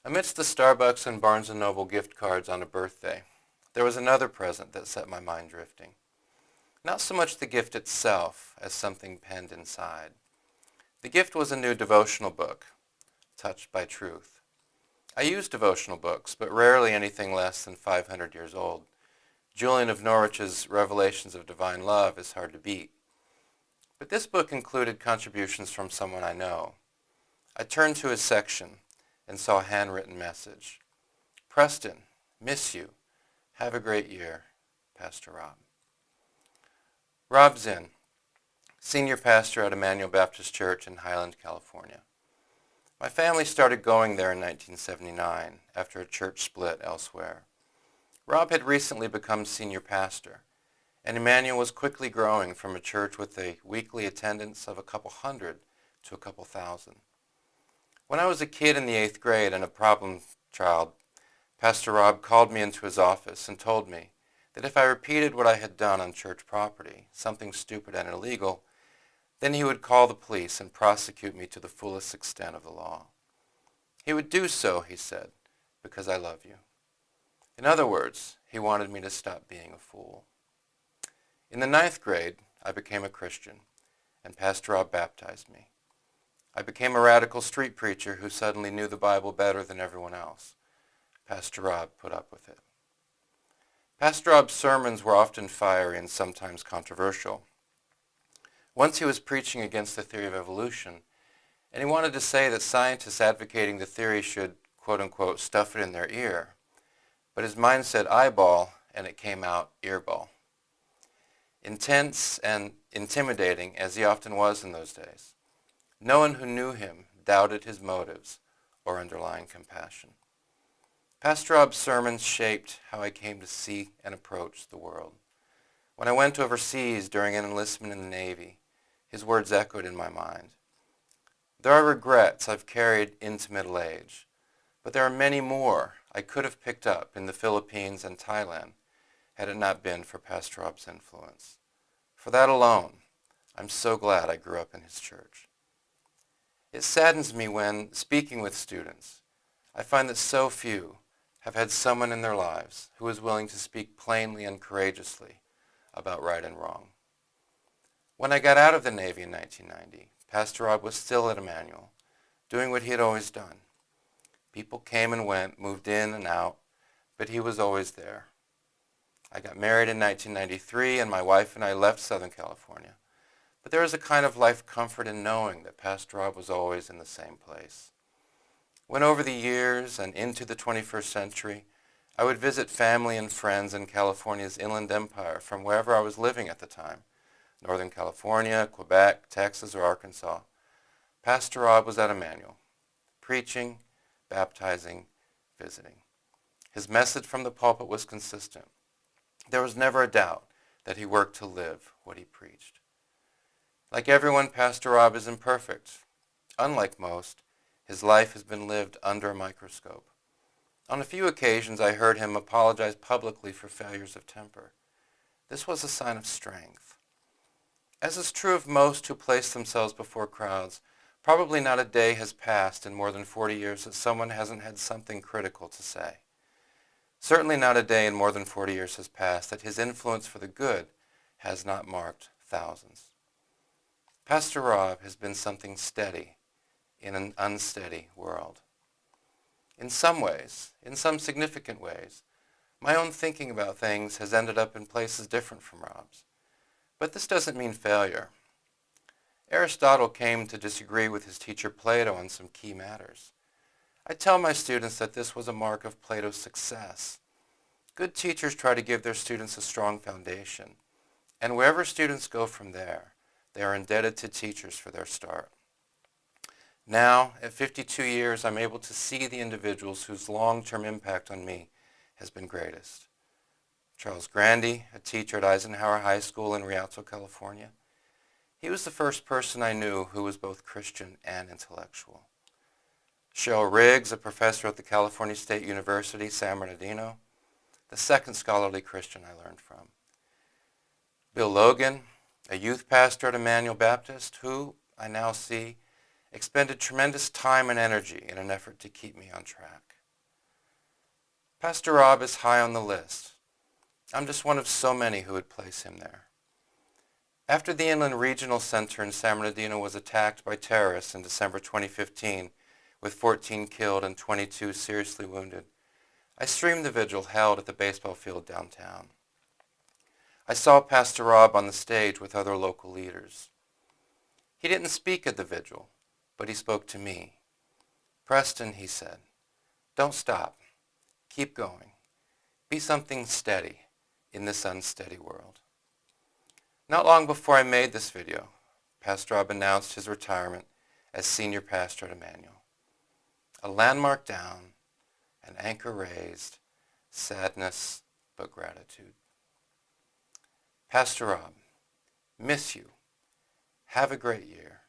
Amidst the Starbucks and Barnes & Noble gift cards on a birthday, there was another present that set my mind drifting. Not so much the gift itself as something penned inside. The gift was a new devotional book, Touched by Truth. I use devotional books, but rarely anything less than 500 years old. Julian of Norwich's Revelations of Divine Love is hard to beat. But this book included contributions from someone I know. I turned to his section and saw a handwritten message. Preston, miss you. Have a great year, Pastor Rob. Rob Zinn, senior pastor at Immanuel Baptist Church in Highland, California. My family started going there in 1979 after a church split elsewhere. Rob had recently become senior pastor, and Immanuel was quickly growing from a church with a weekly attendance of a couple hundred to a couple thousand. When I was a kid in the 8th grade and a problem child, Pastor Rob called me into his office and told me that if I repeated what I had done on church property, something stupid and illegal, then he would call the police and prosecute me to the fullest extent of the law. He would do so, he said, because I love you. In other words, he wanted me to stop being a fool. In the 9th grade, I became a Christian, and Pastor Rob baptized me. I became a radical street preacher who suddenly knew the Bible better than everyone else. Pastor Rob put up with it. Pastor Rob's sermons were often fiery and sometimes controversial. Once he was preaching against the theory of evolution, and he wanted to say that scientists advocating the theory should, quote-unquote, stuff it in their ear. But his mind said eyeball, and it came out earball. Intense and intimidating, as he often was in those days, no one who knew him doubted his motives or underlying compassion. Pastor Rob's sermons shaped how I came to see and approach the world. When I went overseas during an enlistment in the Navy, his words echoed in my mind. There are regrets I've carried into middle age, but there are many more I could have picked up in the Philippines and Thailand had it not been for Pastor Rob's influence. For that alone, I'm so glad I grew up in his church. It saddens me when, speaking with students, I find that so few have had someone in their lives who is willing to speak plainly and courageously about right and wrong. When I got out of the Navy in 1990, Pastor Rob was still at Immanuel, doing what he had always done. People came and went, moved in and out, but he was always there. I got married in 1993, and my wife and I left Southern California. But there is a kind of life comfort in knowing that Pastor Rob was always in the same place. When over the years and into the 21st century, I would visit family and friends in California's Inland Empire from wherever I was living at the time, Northern California, Quebec, Texas, or Arkansas, Pastor Rob was at Immanuel, preaching, baptizing, visiting. His message from the pulpit was consistent. There was never a doubt that he worked to live what he preached. Like everyone, Pastor Rob is imperfect. Unlike most, his life has been lived under a microscope. On a few occasions, I heard him apologize publicly for failures of temper. This was a sign of strength. As is true of most who place themselves before crowds, probably not a day has passed in more than 40 years that someone hasn't had something critical to say. Certainly not a day in more than 40 years has passed that his influence for the good has not marked thousands. Pastor Rob has been something steady in an unsteady world. In some ways, in some significant ways, my own thinking about things has ended up in places different from Rob's. But this doesn't mean failure. Aristotle came to disagree with his teacher Plato on some key matters. I tell my students that this was a mark of Plato's success. Good teachers try to give their students a strong foundation, and wherever students go from there, they are indebted to teachers for their start. Now, at 52 years, I'm able to see the individuals whose long-term impact on me has been greatest. Charles Grandy, a teacher at Eisenhower High School in Rialto, California. He was the first person I knew who was both Christian and intellectual. Cheryl Riggs, a professor at the California State University, San Bernardino, the second scholarly Christian I learned from. Bill Logan, a youth pastor at Immanuel Baptist, who, I now see, expended tremendous time and energy in an effort to keep me on track. Pastor Rob is high on the list. I'm just one of so many who would place him there. After the Inland Regional Center in San Bernardino was attacked by terrorists in December 2015, with 14 killed and 22 seriously wounded, I streamed the vigil held at the baseball field downtown. I saw Pastor Rob on the stage with other local leaders. He didn't speak at the vigil, but he spoke to me. "Preston," he said, "don't stop. Keep going. Be something steady in this unsteady world." Not long before I made this video, Pastor Rob announced his retirement as senior pastor at Immanuel. A landmark down, an anchor raised, sadness but gratitude. Pastor Rob, miss you. Have a great year.